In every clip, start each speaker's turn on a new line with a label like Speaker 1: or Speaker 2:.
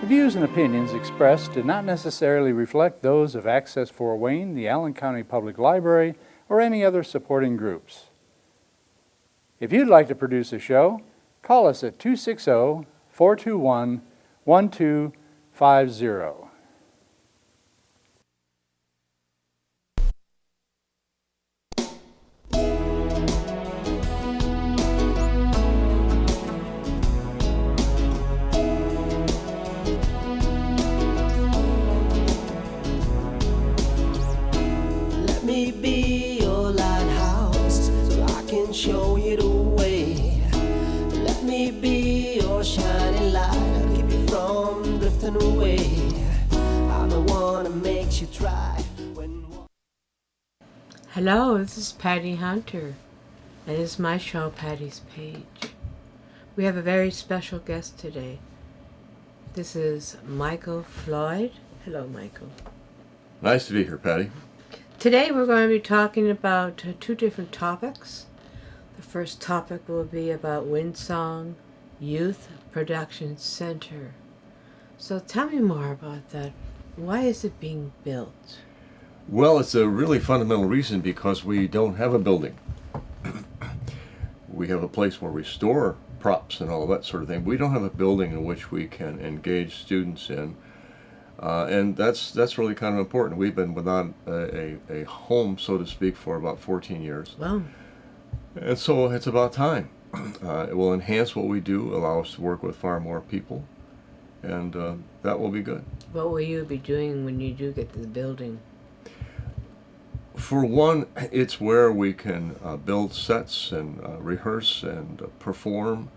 Speaker 1: The views and opinions expressed do not necessarily reflect those of Access Fort Wayne, the Allen County Public Library, or any other supporting groups. If you'd like to produce a show, call us at 260-421-1250.
Speaker 2: Let me be your lighthouse so I can show you the way. Let me be your shining light, I'll keep you from drifting away. I'm the one that makes you try when...
Speaker 3: Hello, this is Patty Hunter, and this is my show, Patty's Page. We have a very special guest today. This is Michael Floyd. Hello, Michael.
Speaker 4: Nice to be here, Patty.
Speaker 3: Today we're going to be talking about two different topics. The first topic will be about Windsong Youth Production Center. So tell me more about that. Why is it being built?
Speaker 4: Well, it's a really fundamental reason because we don't have a building. We have a place where we store props and all that sort of thing. We don't have a building in which we can engage students in. And that's really kind of important. We've been without a home, so to speak, for about 14 years.
Speaker 3: Wow.
Speaker 4: And so it's about time. It will enhance what we do, allow us to work with far more people, and that will be good.
Speaker 3: What will you be doing when you do get to the building?
Speaker 4: For one, it's where we can build sets and rehearse and perform,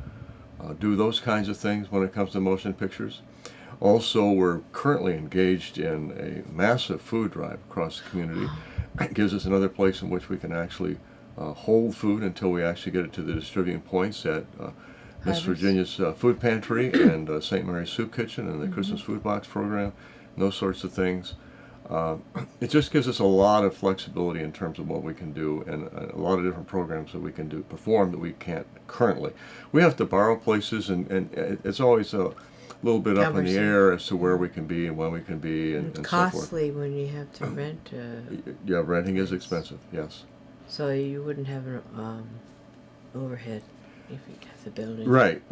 Speaker 4: do those kinds of things when it comes to motion pictures. Also, we're currently engaged in a massive food drive across the community. It gives us another place in which we can actually hold food until we actually get it to the distributing points at Miss Virginia's Food Pantry and St. Mary's Soup Kitchen and the Christmas Food Box Program, and those sorts of things. It just gives us a lot of flexibility in terms of what we can do, and a lot of different programs that we can perform that we can't currently. We have to borrow places, and it's always a little bit up in the air as to where we can be and when we can be, and so forth.
Speaker 3: Costly when you have to rent.
Speaker 4: Yeah, renting is expensive. Yes.
Speaker 3: So you wouldn't have an overhead if you have the building.
Speaker 4: Right,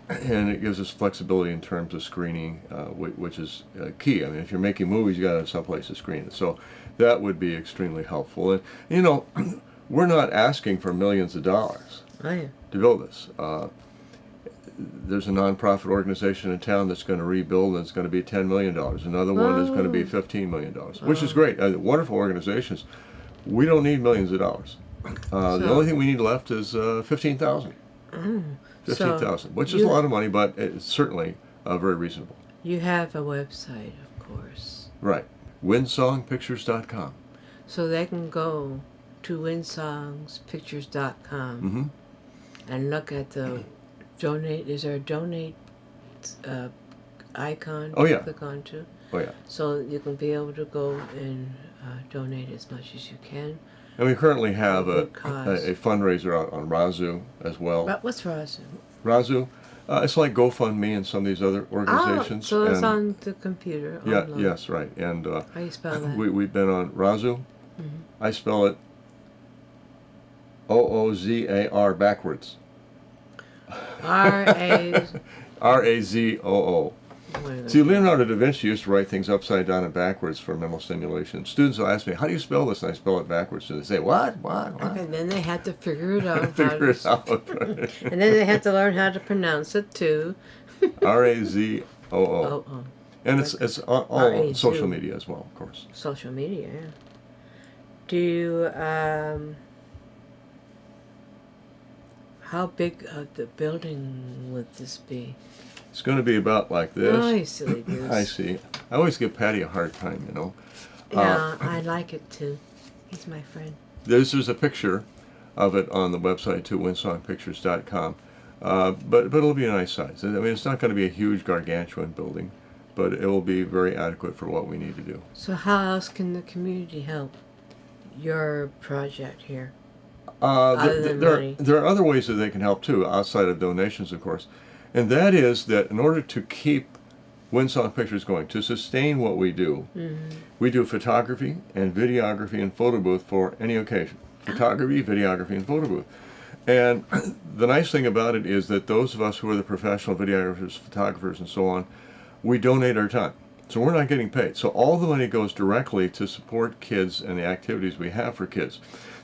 Speaker 4: and it gives us flexibility in terms of screening, which is key. I mean, if you're making movies, you got to have some place to screen it. So that would be extremely helpful. And you know, we're not asking for millions of dollars to build this. There's a nonprofit organization in town that's going to rebuild, and it's going to be $10 million. Another one is going to be $15 million, which is great. Wonderful organizations. We don't need millions of dollars. The only thing we need left is $15,000. 15,000, which is a lot of money, but it's certainly very reasonable.
Speaker 3: You have a website, of course.
Speaker 4: Right. WindsongPictures.com.
Speaker 3: So they can go to WindsongPictures.com and look at the donate. Is there a donate icon to click onto?
Speaker 4: Oh, yeah.
Speaker 3: So you can be able to go and donate as much as you can.
Speaker 4: And we currently have a fundraiser out on Razoo as well.
Speaker 3: What's Razoo?
Speaker 4: Razoo, it's like GoFundMe and some of these other organizations.
Speaker 3: So it's on the computer.
Speaker 4: Yeah.
Speaker 3: Online.
Speaker 4: Yes. Right. And
Speaker 3: how do you spell that?
Speaker 4: We've been on Razoo. I spell it OOZAR backwards. RAZOO. See, Leonardo da Vinci used to write things upside down and backwards for mental stimulation. Students will ask me, how do you spell this? And I spell it backwards. And they say, what?
Speaker 3: And then they had to figure it out.
Speaker 4: Figure it out.
Speaker 3: And then they had to learn how to pronounce it, too.
Speaker 4: RAZOO. And it's all social media as well, of course.
Speaker 3: Social media, yeah. Do you, how big of the building would this be?
Speaker 4: It's going to be about like this.
Speaker 3: Oh, you silly goose.
Speaker 4: I see. I always give Patty a hard time, you know.
Speaker 3: Yeah, I like it too. He's my friend.
Speaker 4: There's a picture of it on the website too, windsongpictures.com. But it'll be a nice size. I mean, it's not going to be a huge gargantuan building, but it will be very adequate for what we need to do.
Speaker 3: So how else can the community help your project here?
Speaker 4: There are other ways that they can help too, outside of donations, of course. And that is that in order to keep Windsong Picture is going to sustain what we do. We do photography and videography and photo booth for any occasion. Photography, videography, and photo booth. And the nice thing about it is that those of us who are the professional videographers, photographers, and so on, we donate our time. So we're not getting paid. So all the money goes directly to support kids and the activities we have for kids.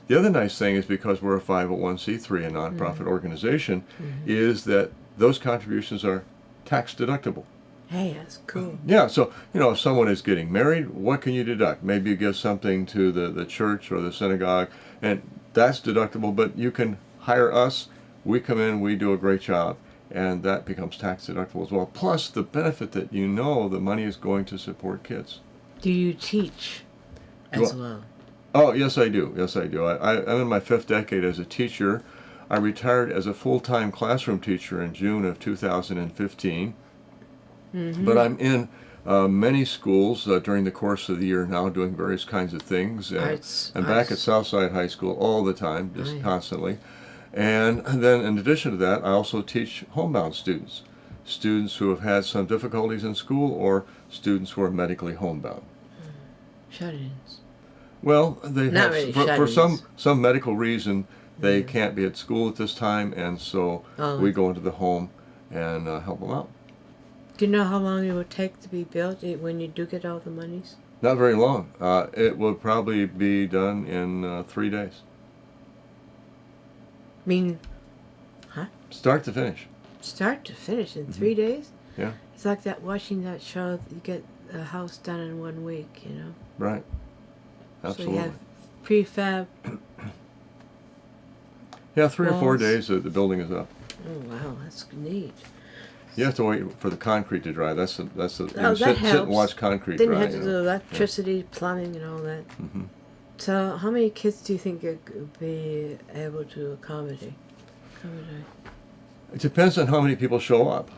Speaker 4: The other nice thing is because we're a 501c3, a nonprofit organization, is that those contributions are tax deductible.
Speaker 3: Hey, that's cool.
Speaker 4: Yeah, so, if someone is getting married, what can you deduct? Maybe you give something to the church or the synagogue, and that's deductible, but you can hire us. We come in, we do a great job, and that becomes tax deductible as well. Plus the benefit that the money is going to support kids.
Speaker 3: Do you teach as well?
Speaker 4: Oh, yes, I do. Yes, I do. I'm in my 5th decade as a teacher. I retired as a full-time classroom teacher in June of 2015. But I'm in many schools during the course of the year now, doing various kinds of things. I'm back at Southside High School all the time, just constantly. And then in addition to that, I also teach homebound students. Students who have had some difficulties in school or students who are medically homebound.
Speaker 3: Shut-ins.
Speaker 4: Well, they
Speaker 3: Not
Speaker 4: have,
Speaker 3: really
Speaker 4: for some medical reason, they can't be at school at this time, and so we go into the home and help them out.
Speaker 3: Do you know how long it would take to be built when you do get all the monies?
Speaker 4: Not very long. It will probably be done in 3 days.
Speaker 3: Huh?
Speaker 4: Start to finish.
Speaker 3: Start to finish in 3 days?
Speaker 4: Yeah.
Speaker 3: It's like that watching that show. You get a house done in 1 week,
Speaker 4: Right. Absolutely.
Speaker 3: So you have prefab.
Speaker 4: Yeah, 3 or 4
Speaker 3: walls.
Speaker 4: days the building is up.
Speaker 3: Oh wow, that's neat.
Speaker 4: You have to wait for the concrete to dry. That's
Speaker 3: Oh,
Speaker 4: sit
Speaker 3: that helps.
Speaker 4: and watch concrete
Speaker 3: Then
Speaker 4: dry.
Speaker 3: you have to do electricity, plumbing, and all that. So, how many kids do you think you could be able to accommodate?
Speaker 4: It depends on how many people show up.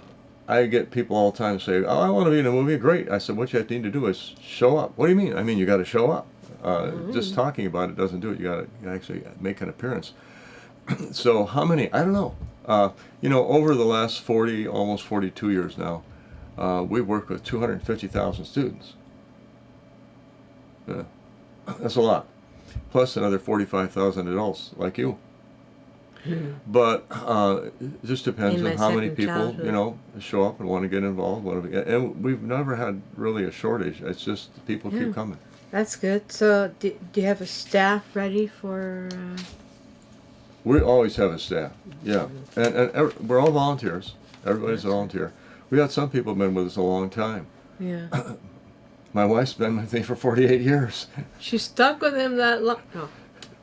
Speaker 4: I get people all the time say, "Oh, I want to be in a movie." Great. I said, "What you need to do is show up." What do you mean? I mean, you got to show up. Just talking about it doesn't do it. You got to actually make an appearance. So how many? I don't know. Over the last almost 42 years now, we've worked with 250,000 students. Yeah, that's a lot. Plus another 45,000 adults like you. But it just depends on how many people, show up and want to get involved. And we've never had really a shortage. It's just people keep coming.
Speaker 3: That's good. So, do you have a staff ready for...
Speaker 4: We always have a staff, yeah. And we're all volunteers. Everybody's a volunteer. We got some people who've been with us a long time.
Speaker 3: Yeah.
Speaker 4: My wife's been with me for 48 years.
Speaker 3: She stuck with him that long? No.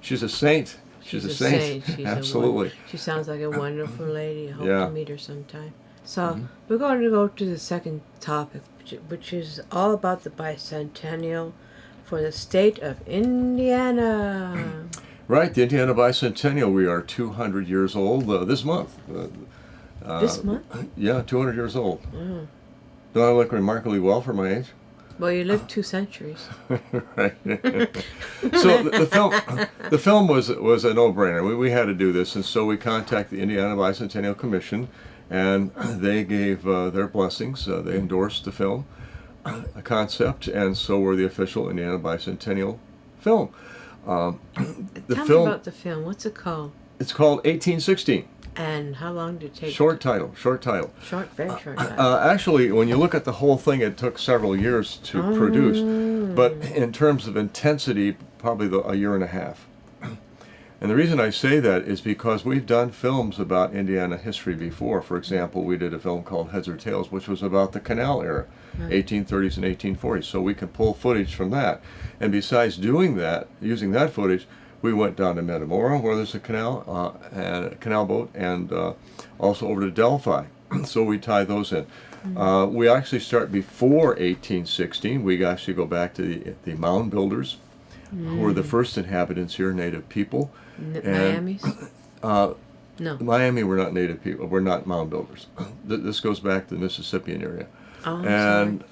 Speaker 4: She's a saint. She's a saint.
Speaker 3: She's
Speaker 4: Absolutely.
Speaker 3: She sounds like a wonderful lady. I hope
Speaker 4: Yeah.
Speaker 3: to meet her sometime. So, we're going to go to the second topic, which is all about the bicentennial for the state of Indiana.
Speaker 4: Right, the Indiana Bicentennial. We are 200 years old this month.
Speaker 3: This month?
Speaker 4: Yeah, 200 years old. Don't I look remarkably well for my age?
Speaker 3: Well, you lived 2 centuries.
Speaker 4: Right. So the film was a no-brainer. We had to do this, and so we contacted the Indiana Bicentennial Commission, and they gave their blessings. They endorsed the film, a concept, and so we're the official Indiana Bicentennial film.
Speaker 3: Tell me about the film. What's it called?
Speaker 4: It's called 1816.
Speaker 3: And how long did it take?
Speaker 4: Short title.
Speaker 3: Very short title.
Speaker 4: Actually, when you look at the whole thing, it took several years to produce. But in terms of intensity, probably a year and a half. And the reason I say that is because we've done films about Indiana history before. For example, we did a film called Heads or Tails, which was about the canal era, 1830s and 1840s. So we can pull footage from that. And besides doing that, using that footage, we went down to Metamora, where there's a canal, and a canal boat, and also over to Delphi. So we tie those in. We actually start before 1816. We actually go back to the mound builders, who were the first inhabitants here, native people.
Speaker 3: Miami's? No.
Speaker 4: Miami were not native people. We're not mound builders. This goes back to the Mississippian area.
Speaker 3: Oh,
Speaker 4: And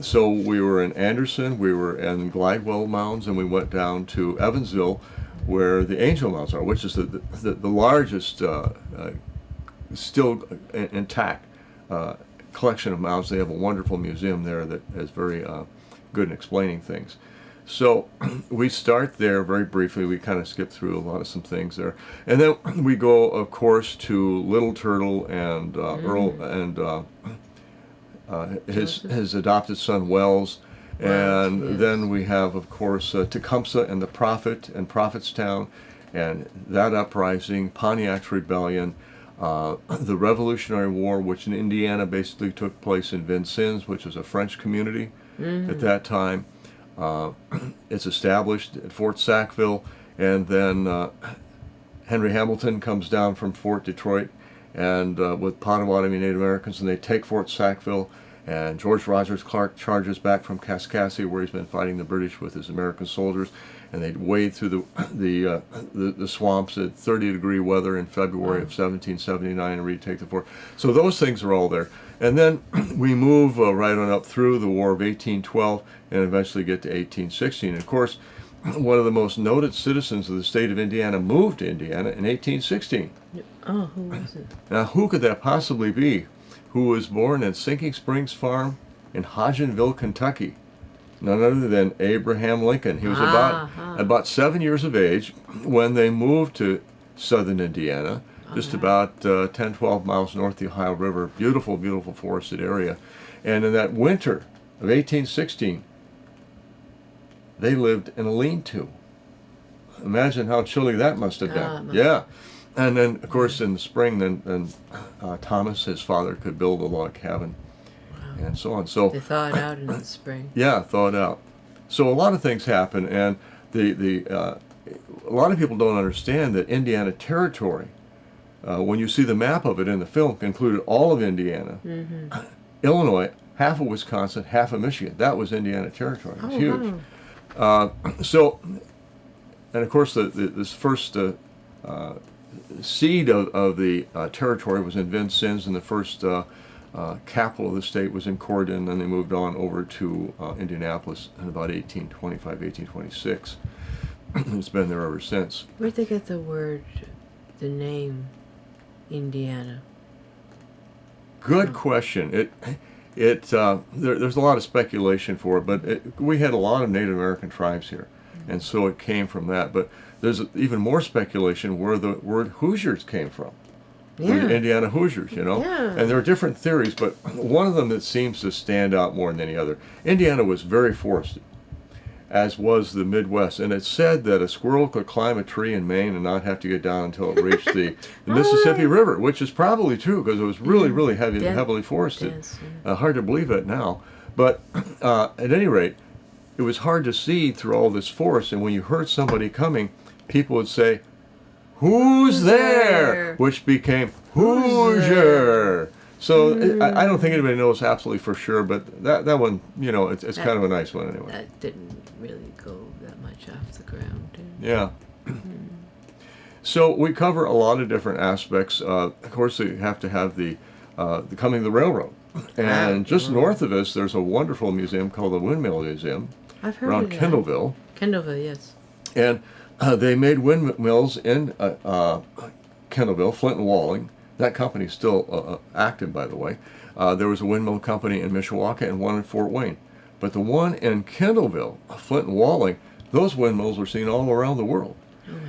Speaker 4: so we were in Anderson, we were in Glidewell Mounds, and we went down to Evansville, where the Angel Mounds are, which is the largest still intact collection of mounds. They have a wonderful museum there that is very good in explaining things. So we start there very briefly. We kind of skip through a lot of some things there, and then we go, of course, to Little Turtle and Earl and his adopted son Wells, and
Speaker 3: yes.
Speaker 4: then we have, of course, Tecumseh and the Prophet and Prophetstown, and that uprising, Pontiac's Rebellion, the Revolutionary War, which in Indiana basically took place in Vincennes, which was a French community at that time. It's established at Fort Sackville, and then Henry Hamilton comes down from Fort Detroit and with Potawatomi Native Americans, and they take Fort Sackville, and George Rogers Clark charges back from Kaskaskia, where he's been fighting the British with his American soldiers, and they wade through the swamps at 30-degree weather in February of 1779 and retake the fort. So those things are all there. And then we move right on up through the War of 1812 and eventually get to 1816. And of course, one of the most noted citizens of the state of Indiana moved to Indiana in 1816.
Speaker 3: Oh, who was it?
Speaker 4: Now, who could that possibly be? Who was born at Sinking Springs Farm in Hodgenville, Kentucky? None other than Abraham Lincoln. He was about 7 years of age when they moved to southern Indiana, just about 10, 12 miles north of the Ohio River. Beautiful, beautiful forested area. And in that winter of 1816, they lived in a lean-to. Imagine how chilly that must have been. Yeah. And then, of course, in the spring, then Thomas, his father, could build a log cabin, and so on. So
Speaker 3: they thaw it out in the spring.
Speaker 4: Yeah, thaw it out. So a lot of things happen, and a lot of people don't understand that Indiana Territory, when you see the map of it in the film, included all of Indiana, Illinois, half of Wisconsin, half of Michigan. That was Indiana Territory. It was huge.
Speaker 3: Wow.
Speaker 4: So, and of course, this first seed of the territory was in Vincennes, and the first capital of the state was in Corydon, and then they moved on over to Indianapolis in about 1825, 1826. It's been there ever since.
Speaker 3: Where'd they get the name Indiana?
Speaker 4: Good question. There's a lot of speculation for it, but we had a lot of Native American tribes here, and so it came from that. But there's even more speculation where the word Hoosiers came from.
Speaker 3: Yeah.
Speaker 4: The Indiana Hoosiers, you know?
Speaker 3: Yeah.
Speaker 4: And there are different theories, but one of them that seems to stand out more than any other. Indiana was very forested, as was the Midwest, and it's said that a squirrel could climb a tree in Maine and not have to get down until it reached the Mississippi River, which is probably true because it was really, really heavily forested. Hard to believe it now. But at any rate, it was hard to see through all this forest, and when you heard somebody coming, people would say, "Who's there?" Which became Hoosier. So I don't think anybody knows absolutely for sure, but that one, you know, it's kind of a nice one anyway.
Speaker 3: That didn't really go that much off the ground, did it?
Speaker 4: Yeah. So we cover a lot of different aspects. Of course, you have to have the coming of the railroad. And just north of us, there's a wonderful museum called the Windmill Museum.
Speaker 3: I've heard
Speaker 4: around
Speaker 3: of that.
Speaker 4: Kendallville.
Speaker 3: Kendallville, yes.
Speaker 4: And they made windmills in Kendallville, Flint and Walling. That company's still active, by the way. There was a windmill company in Mishawaka and one in Fort Wayne. But the one in Kendallville, Flint and Walling, those windmills were seen all around the world.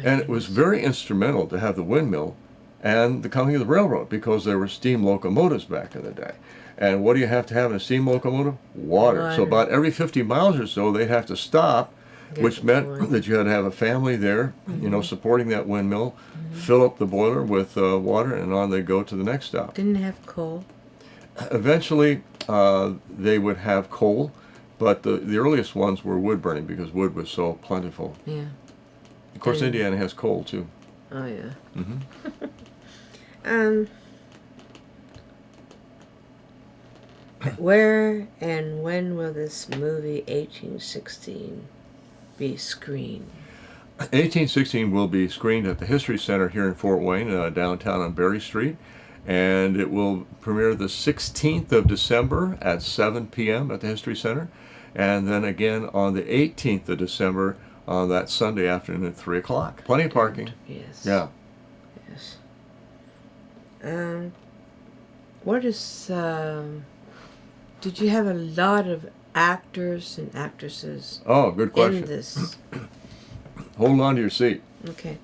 Speaker 4: And it was very instrumental to have the windmill and the coming of the railroad because there were steam locomotives back in the day. And what do you have to have in a steam locomotive? Water. So about every 50 miles or so, they'd have to stop, which meant that you had to have a family there, you know, supporting that windmill, fill up the boiler with water, and on they go to the next stop.
Speaker 3: Didn't it have coal?
Speaker 4: Eventually, they would have coal, but the earliest ones were wood burning because wood was so plentiful.
Speaker 3: Yeah.
Speaker 4: Of course, Indiana has coal, too.
Speaker 3: Oh, yeah. Where and when will this movie 1816 be screened?
Speaker 4: 1816 will be screened at the History Center here in Fort Wayne, downtown on Berry Street, and it will premiere the 16th of December at 7 p.m. at the History Center, and then again on the 18th of December on that Sunday afternoon at 3 o'clock. Plenty of parking.
Speaker 3: Yes.
Speaker 4: Yeah.
Speaker 3: Yes. What is did you have a lot of actors and actresses
Speaker 4: Oh, good question.
Speaker 3: in this?
Speaker 4: Hold on to your seat.
Speaker 3: Okay.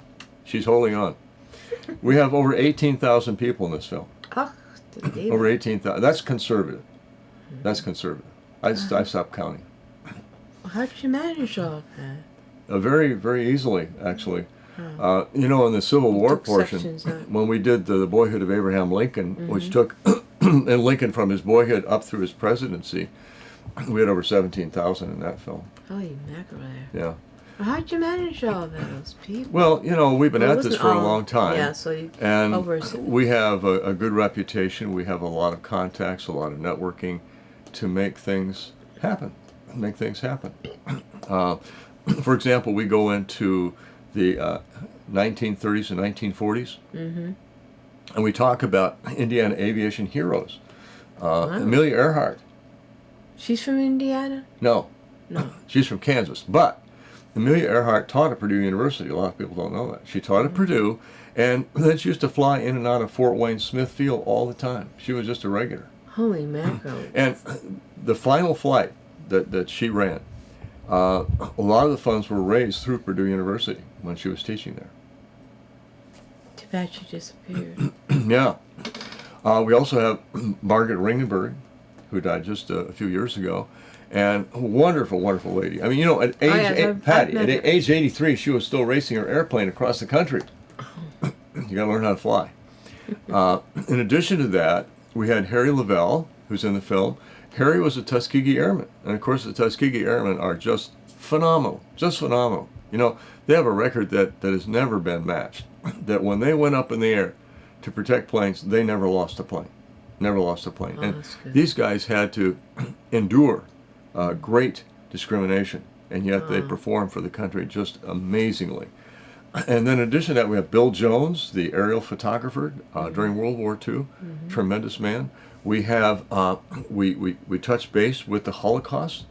Speaker 4: She's holding on. We have over 18,000 people in this film.
Speaker 3: Oh,
Speaker 4: Over 18,000. That's conservative. That's conservative. I stopped counting.
Speaker 3: How did you manage all of that?
Speaker 4: Very, very easily, actually. You know, in the Civil War
Speaker 3: took
Speaker 4: portion,
Speaker 3: sections out.
Speaker 4: when we did the Boyhood of Abraham Lincoln, which took and Lincoln from his boyhood up through his presidency, we had over 17,000 in that film.
Speaker 3: Holy mackerel.
Speaker 4: Yeah.
Speaker 3: How did you manage all those people?
Speaker 4: Well, you know, we've been
Speaker 3: Well, it
Speaker 4: at this
Speaker 3: wasn't
Speaker 4: for a
Speaker 3: all-
Speaker 4: long time.
Speaker 3: Yeah, so you
Speaker 4: And
Speaker 3: over.
Speaker 4: we have a good reputation. We have a lot of contacts, a lot of networking to make things happen. Make things happen. For example, we go into the 1930s and 1940s, and we talk about Indiana aviation heroes. Amelia Earhart.
Speaker 3: She's from Indiana?
Speaker 4: No,
Speaker 3: No.
Speaker 4: she's from Kansas. But Amelia Earhart taught at Purdue University. A lot of people don't know that. She taught at Purdue, and then she used to fly in and out of Fort Wayne Smith Field all the time. She was just a regular.
Speaker 3: Holy mackerel.
Speaker 4: And the final flight that she ran, a lot of the funds were raised through Purdue University when she was teaching there.
Speaker 3: Too bad she disappeared.
Speaker 4: Yeah. We also have Margaret Ringenberg, who died just a few years ago, and a wonderful, wonderful lady. I mean, you know, at age Patty, at age 83, she was still racing her airplane across the country. You got to learn how to fly. In addition to that, we had Harry Lavelle, who's in the film. Harry was a Tuskegee Airman, and of course, the Tuskegee Airmen are just phenomenal, just phenomenal. You know, they have a record that has never been matched. That when they went up in the air to protect planes, they never lost a plane. Never lost a plane.
Speaker 3: Oh,
Speaker 4: And
Speaker 3: that's good.
Speaker 4: these guys had to endure great discrimination, and yet they performed for the country just amazingly. And then in addition to that, we have Bill Jones, the aerial photographer during World War II, tremendous man. We have, we touched base with the Holocaust.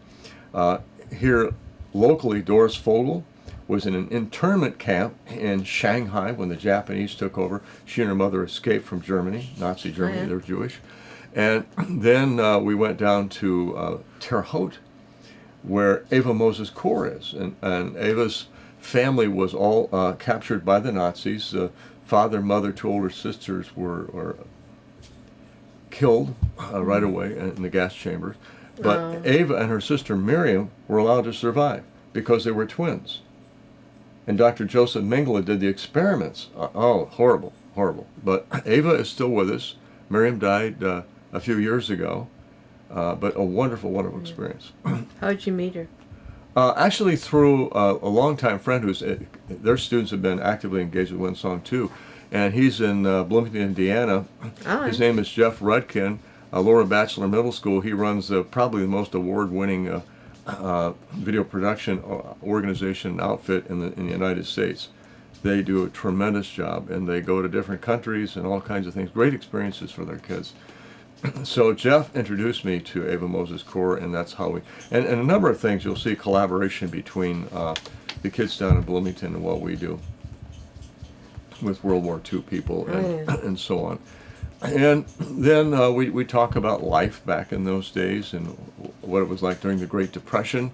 Speaker 4: Here locally, Doris Fogel was in an internment camp in Shanghai when the Japanese took over. She and her mother escaped from Germany, Nazi Germany.
Speaker 3: yeah.
Speaker 4: They were Jewish. And then we went down to Terre Haute, where Ava Moses Kor is. And Ava's family was all captured by the Nazis. Father, mother, two older sisters were killed right away in the gas chambers. But Ava and her sister Miriam were allowed to survive because they were twins. And Dr. Joseph Mengele did the experiments. Oh, horrible, horrible. But Ava is still with us. Miriam died a few years ago. But a wonderful, wonderful experience.
Speaker 3: How'd you meet her?
Speaker 4: Actually, through a longtime friend who's their students have been actively engaged with Windsong too, and he's in Bloomington, Indiana.
Speaker 3: Oh.
Speaker 4: His name is Jeff Rudkin, Laura Batchelor Middle School. He runs probably the most award-winning video production organization outfit in the United States. They do a tremendous job, and they go to different countries and all kinds of things. Great experiences for their kids. So Jeff introduced me to Ava Moses Kor, and that's how we, and a number of things. You'll see collaboration between the kids down in Bloomington and what we do with World War II people and so on. And then we talk about life back in those days and what it was like during the Great Depression.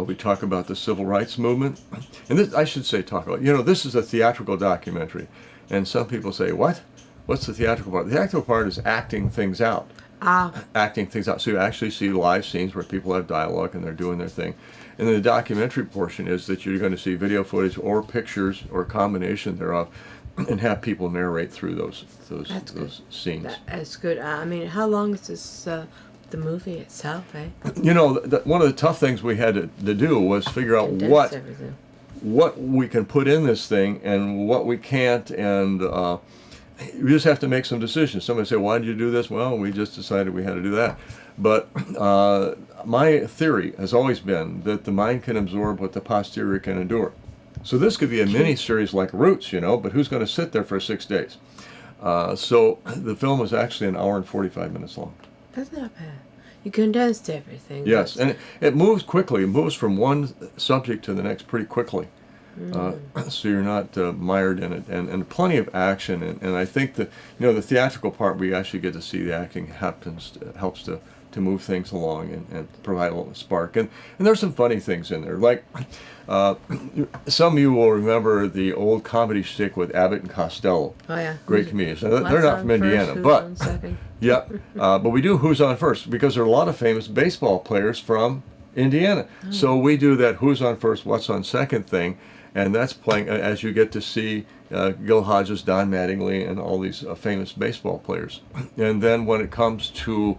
Speaker 4: We talk about the Civil Rights Movement. And this, I should say, talk about, you know, this is a theatrical documentary. And some people say, what? What's the theatrical part? The theatrical part is acting things out. Acting things out. So you actually see live scenes where people have dialogue and they're doing their thing. And then the documentary portion is that you're going to see video footage or pictures or a combination thereof and have people narrate through those scenes.
Speaker 3: That's good. I mean, how long is this, the movie itself, eh?
Speaker 4: You know, one of the tough things we had to do was figure out
Speaker 3: Condense everything.
Speaker 4: what we can put in this thing and what we can't, and we just have to make some decisions. Somebody say, why did you do this? Well, we just decided we had to do that. But my theory has always been that the mind can absorb what the posterior can endure. So this could be a mini-series like Roots, you know, but who's going to sit there for 6 days? So the film is actually an hour and 45 minutes long.
Speaker 3: That's not bad. You condensed everything.
Speaker 4: Yes, and it moves quickly. It moves from one subject to the next pretty quickly. so you're not mired in it, and plenty of action, and I think that the theatrical part we actually get to see the acting helps to move things along and provide a little spark, and there's some funny things in there, like some of you will remember the old comedy shtick with Abbott and Costello.
Speaker 3: Oh yeah,
Speaker 4: Great comedians. Now, they're not from Indiana, but yeah, but we do Who's On First because there are a lot of famous baseball players from Indiana. So we do that Who's On First, What's On Second thing, and that's playing as you get to see Gil Hodges, Don Mattingly, and all these famous baseball players. And then when it comes to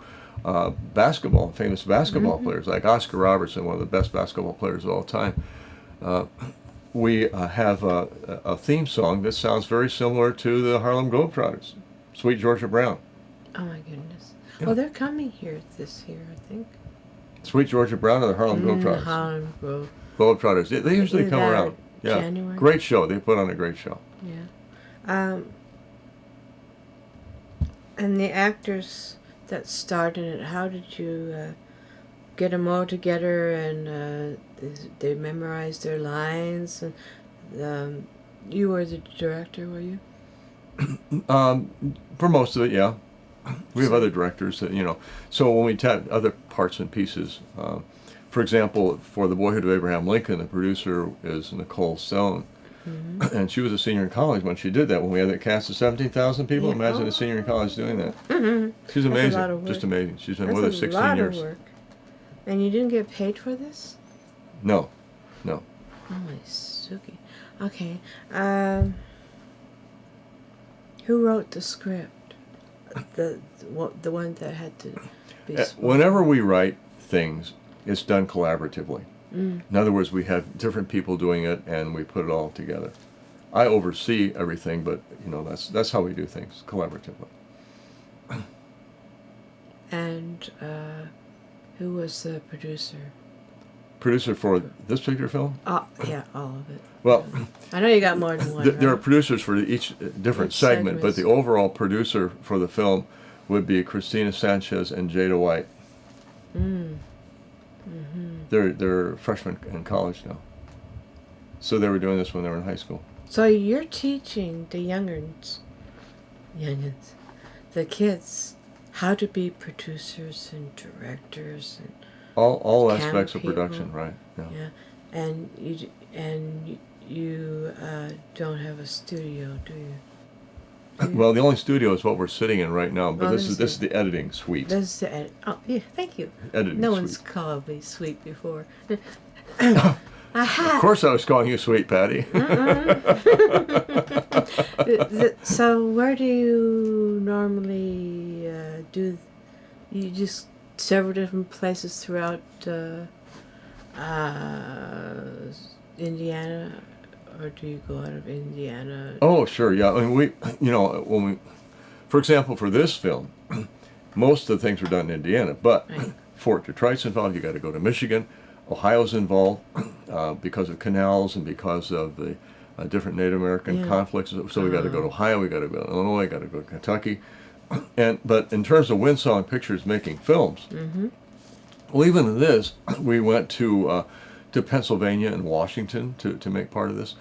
Speaker 4: basketball, famous basketball players like Oscar Robertson, one of the best basketball players of all time, we have a theme song that sounds very similar to the Harlem Globetrotters, Sweet Georgia Brown.
Speaker 3: Oh my goodness.
Speaker 4: Yeah.
Speaker 3: Well, they're coming here this year, I think.
Speaker 4: Sweet Georgia Brown or the Harlem Globetrotters?
Speaker 3: Harlem
Speaker 4: Globetrotters. They usually come around. Yeah.
Speaker 3: January.
Speaker 4: Great show. They put on a great show.
Speaker 3: Yeah. And the actors that starred in it, how did you get them all together and they memorized their lines? And you were the director, were you?
Speaker 4: For most of it, yeah. We have other directors that, so when we have other parts and pieces, for example, for The Boyhood of Abraham Lincoln, the producer is Nicole Stone. And she was a senior in college when she did that. When we had that cast of 17,000 people, imagine a senior in college doing that. She's amazing,
Speaker 3: That's a lot of work.
Speaker 4: just amazing. She's been
Speaker 3: That's
Speaker 4: with us 16
Speaker 3: a lot
Speaker 4: years.
Speaker 3: of work. And you didn't get paid for this?
Speaker 4: No.
Speaker 3: Oh my Suki. Okay. Who wrote the script? The one that had to be spoken?
Speaker 4: Whenever we write things, it's done collaboratively. In other words, we have different people doing it, and we put it all together. I oversee everything, but that's how we do things, collaboratively.
Speaker 3: And who was the producer?
Speaker 4: Producer for this particular film?
Speaker 3: Oh, yeah, all of it.
Speaker 4: Well,
Speaker 3: I know you got more than one.
Speaker 4: there are
Speaker 3: right? producers
Speaker 4: for each different
Speaker 3: Each
Speaker 4: segment, but
Speaker 3: segments.
Speaker 4: the overall producer for the film would be Christina Sanchez and Jada White. They're freshmen in college now, so they were doing this when they were in high school.
Speaker 3: So you're teaching the youngins, the kids, how to be producers and directors and
Speaker 4: All
Speaker 3: camera
Speaker 4: aspects of
Speaker 3: people.
Speaker 4: production, right?
Speaker 3: yeah, and you don't have a studio, do you?
Speaker 4: Well, the only studio is what we're sitting in right now, but
Speaker 3: Oh,
Speaker 4: this is the editing suite.
Speaker 3: This is the edit. Oh, yeah, thank you.
Speaker 4: Editing
Speaker 3: No
Speaker 4: suite.
Speaker 3: one's called me sweet before.
Speaker 4: Of course, I was calling you sweet, Patty.
Speaker 3: So where do you normally do? You just several different places throughout Indiana, or do you go out of Indiana?
Speaker 4: Oh, sure, yeah. I mean, for example, for this film, most of the things were done in Indiana, but
Speaker 3: Right.
Speaker 4: Fort Detroit's involved. You got to go to Michigan. Ohio's involved because of canals and because of the different Native American conflicts. So we got to go to Ohio. We got to go to Illinois. We got to go to Kentucky. But in terms of Windsong Pictures making films, well, even in this, we went to Pennsylvania and Washington to make part of this.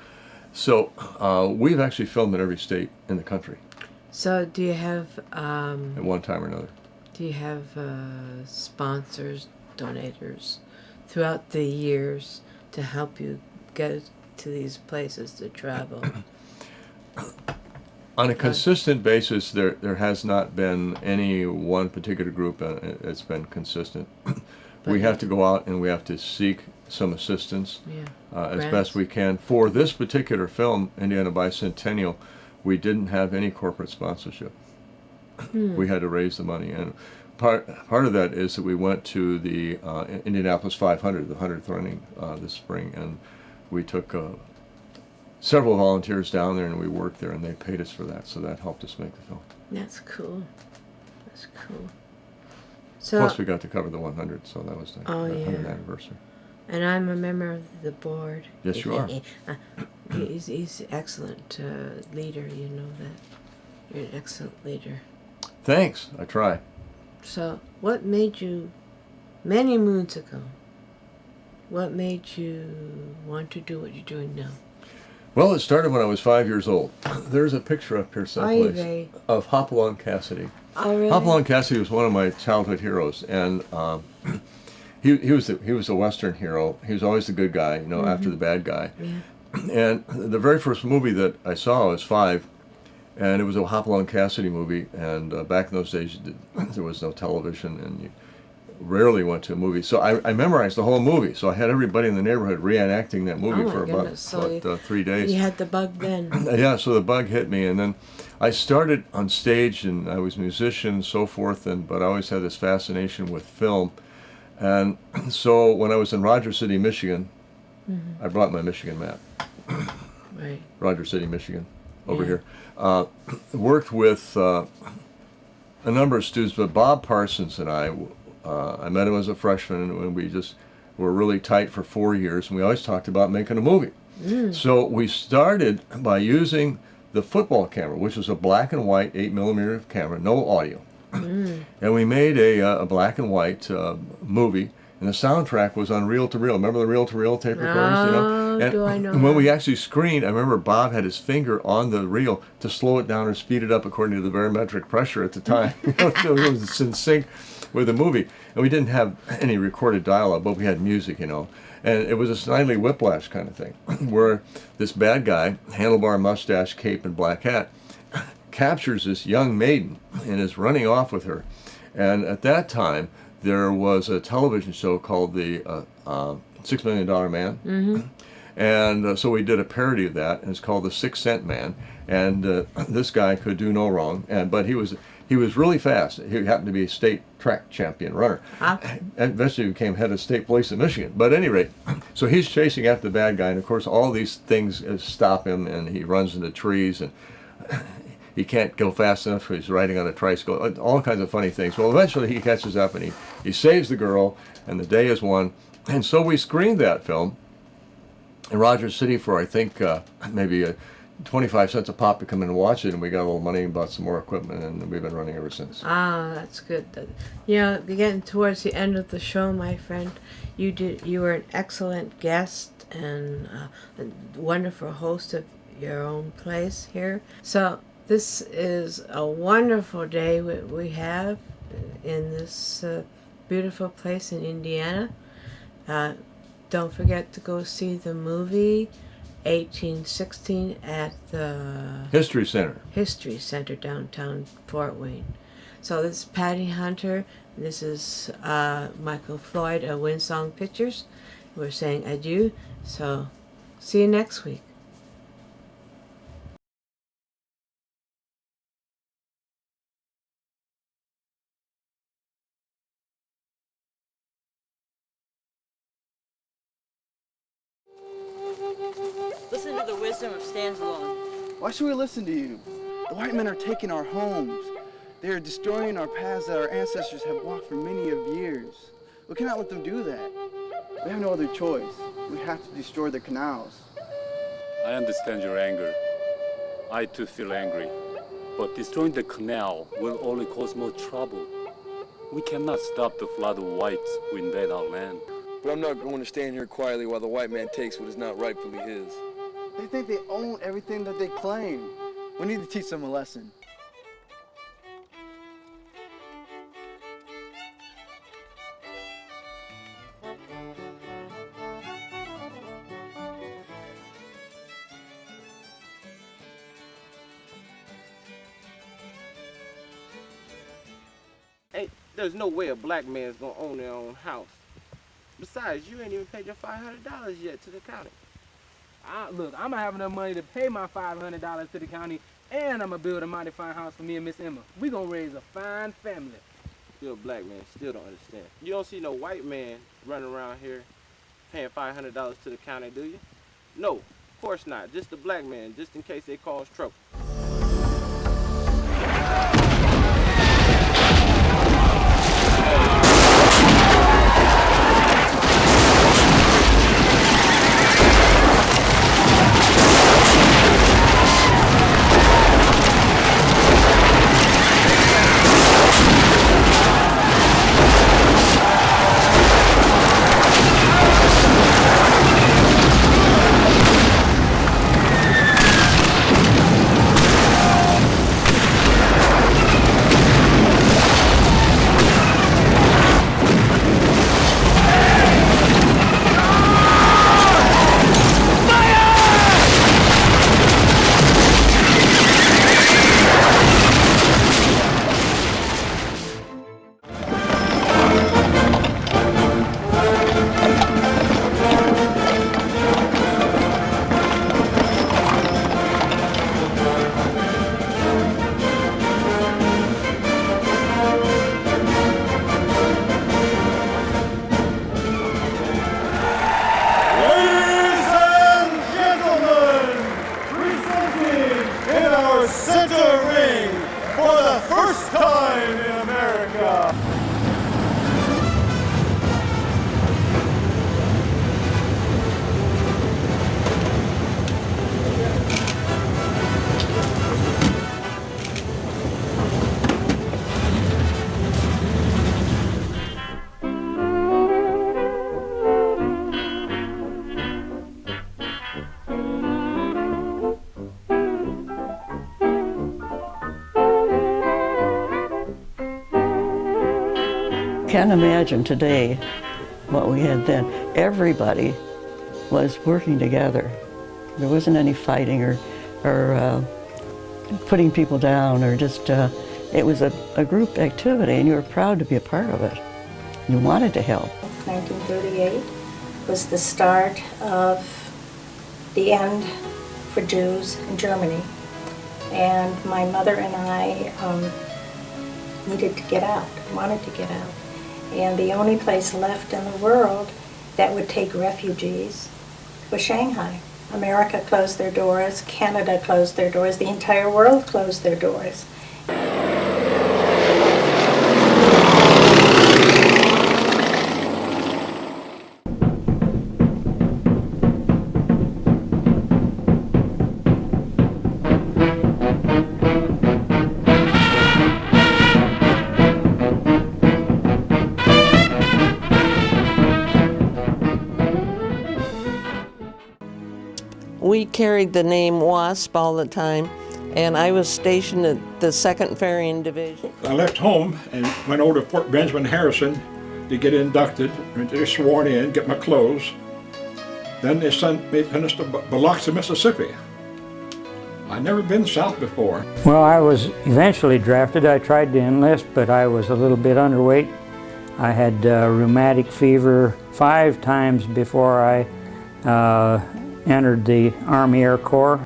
Speaker 4: So we've actually filmed in every state in the country
Speaker 3: So do you have
Speaker 4: at one time or another.
Speaker 3: do you have sponsors, donators throughout the years to help you get to these places to travel?
Speaker 4: On a consistent basis, there has not been any one particular group that's been consistent. We have to go out and we have to seek some assistance as
Speaker 3: Grants.
Speaker 4: best we can. For this particular film, Indiana Bicentennial, we didn't have any corporate sponsorship. We had to raise the money, and part of that is that we went to the Indianapolis 500, the 100th running this spring, and we took several volunteers down there, and we worked there, and they paid us for that, so that helped us make the film.
Speaker 3: That's cool. That's cool. So,
Speaker 4: Plus, we got to cover the 100, so that was the
Speaker 3: Oh,
Speaker 4: 100th
Speaker 3: yeah.
Speaker 4: anniversary.
Speaker 3: and I'm a member of the board.
Speaker 4: Yes, you are.
Speaker 3: He's an excellent leader, you know that. You're an excellent leader.
Speaker 4: Thanks. I try.
Speaker 3: So, what made you, many moons ago, what made you want to do what you're doing now?
Speaker 4: Well, it started when I was 5 years old. There's a picture up here someplace
Speaker 3: Ivy.
Speaker 4: of Hopalong Cassidy.
Speaker 3: Oh, really?
Speaker 4: Hopalong Cassidy was one of my childhood heroes, and he was a Western hero. He was always the good guy, you know, after the bad guy.
Speaker 3: Yeah.
Speaker 4: And the very first movie that I saw was 5, and it was a Hopalong Cassidy movie. And back in those days, there was no television, and you rarely went to a movie. So I memorized the whole movie. So I had everybody in the neighborhood reenacting that movie
Speaker 3: Oh, my
Speaker 4: for
Speaker 3: goodness. So
Speaker 4: about 3 days.
Speaker 3: You had the bug then.
Speaker 4: Yeah, so the bug hit me, and then I started on stage, and I was a musician and so forth, but I always had this fascination with film. And so when I was in Rogers City, Michigan, I brought my Michigan map.
Speaker 3: Right.
Speaker 4: Rogers City, Michigan, over
Speaker 3: Yeah.
Speaker 4: here. Worked with a number of students, but Bob Parsons and I met him as a freshman, and we just were really tight for 4 years, and we always talked about making a movie. So we started by using the football camera, which was a black and white 8mm camera, no audio. And we made a black and white movie, and the soundtrack was on reel-to-reel. Remember the reel-to-reel tape recorders? You know? And
Speaker 3: do I know
Speaker 4: when we
Speaker 3: that?
Speaker 4: actually screened, I remember Bob had his finger on the reel to slow it down or speed it up according to the barometric pressure at the time. So it was in sync with the movie. And we didn't have any recorded dialogue, but we had music, you know. And it was a Snidely Whiplash kind of thing, where this bad guy, handlebar mustache, cape, and black hat, captures this young maiden and is running off with her. And at that time, there was a television show called the $6 Million Man. And so we did a parody of that, and it's called The 6 Cent Man. And this guy could do no wrong, but he was really fast. He happened to be a state track champion runner. And eventually became head of state police in Michigan. But at any rate, so he's chasing after the bad guy, and of course all these things stop him, and he runs into trees, and he can't go fast enough, so he's riding on a tricycle, all kinds of funny things. Well, eventually he catches up, and he saves the girl, and the day is won. And so we screened that film in Rogers City for, I think, maybe 25 cents a pop to come in and watch it, and we got a little money and bought some more equipment, and we've been running ever since.
Speaker 3: Ah, that's good. You know, getting towards the end of the show, my friend, you were an excellent guest and a wonderful host of your own place here. So this is a wonderful day we have in this beautiful place in Indiana. Don't forget to go see the movie 1816 at the
Speaker 4: History Center
Speaker 3: downtown Fort Wayne. So this is Patty Hunter. This is Michael Floyd of Windsong Pictures. We're saying adieu. So see you next week.
Speaker 5: Listen to the wisdom of stands alone.
Speaker 6: Why should we listen to you? The white men are taking our homes. They are destroying our paths that our ancestors have walked for many of years. We cannot let them do that. We have no other choice. We have to destroy the canals.
Speaker 7: I understand your anger. I too feel angry. But destroying the canal will only cause more trouble. We cannot stop the flood of whites who invade our land.
Speaker 8: But I'm not going to stand here quietly while the white man takes what is not rightfully his.
Speaker 6: They think they own everything that they claim. We need to teach them a lesson.
Speaker 9: Hey, there's no way a black man's gonna own their own house. Besides, you ain't even paid your $500 yet to the county.
Speaker 10: Look, I'm gonna have enough money to pay my $500 to the county, and I'm gonna build a mighty fine house for me and Miss Emma. We gonna raise a fine family.
Speaker 9: You're a black man, still don't understand. You don't see no white man running around here paying $500 to the county, do you? No, of course not. Just a black man, just in case they cause trouble.
Speaker 11: can't imagine today what we had then. Everybody was working together. There wasn't any fighting or putting people down, or just, it was a group activity, and you were proud to be a part of it. You wanted to help.
Speaker 12: 1938 was the start of the end for Jews in Germany. And my mother and I needed to get out, wanted to get out. And the only place left in the world that would take refugees was Shanghai. America closed their doors, Canada closed their doors, the entire world closed their doors.
Speaker 13: We carried the name WASP all the time, and I was stationed at the 2nd Ferrying Division.
Speaker 14: I left home and went over to Fort Benjamin Harrison to get inducted, and to get sworn in, get my clothes. Then they sent us to Biloxi, Mississippi. I'd never been south before.
Speaker 15: Well, I was eventually drafted. I tried to enlist, but I was a little bit underweight. I had rheumatic fever 5 times before I entered the Army Air Corps.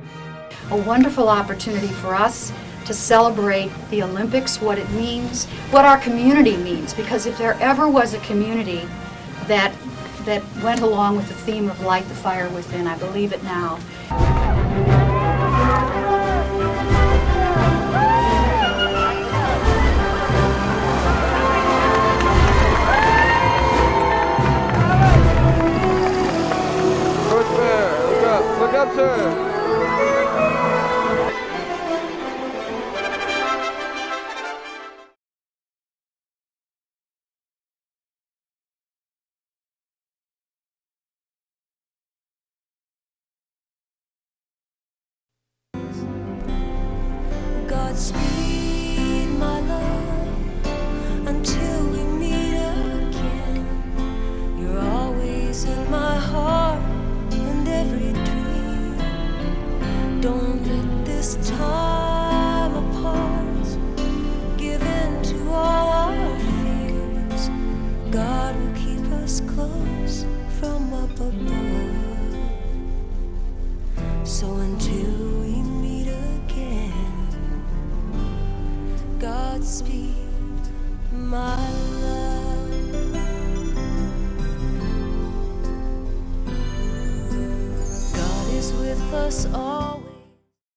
Speaker 16: A wonderful opportunity for us to celebrate the Olympics, what it means, what our community means, because if there ever was a community that went along with the theme of light the fire within, I believe it now.
Speaker 8: Look up, sir.
Speaker 2: Godspeed, my love, until we meet again. You're always in my heart and every dream. Don't let this time apart give in to all our fears. God will keep us close from up above. So until we meet again, Godspeed, my love. God is with us all.